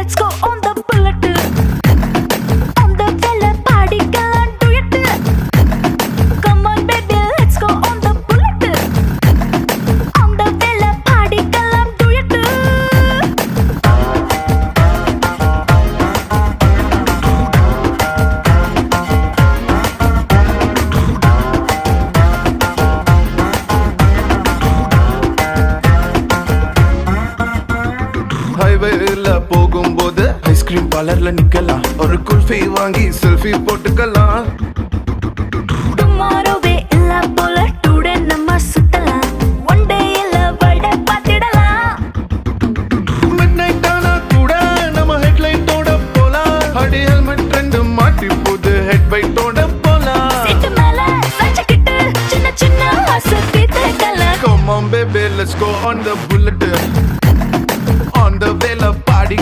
let's go on the bullet. On the vela party galan duet. Come on baby, let's go on the bullet. On the vela party galan duet. ஹைவேல போகும்போது ice cream பார்லர்ல நிக்கலாம், ஒரு குல்ஃபி வாங்கி selfie போட்டுக்கலாம். Tomorrowவே இல்ல போல today நம்ம சுத்தலாம். One day இல்ல world பார்த்திடலாம். மிட்நைட் ஆனா கூட நம்ம ஹெட்லைட்டோட போலாம். அடி ஹெல்மெட் ரெண்டு மாட்டி போது ஹெட் பைட்டோட போலாம். சீட்டு மேல சாய்ச்சிக்கிட்டு சின்ன சின்ன ஆசை தீர்த்துக்கலாம். Come on baby, let's go on the bullet.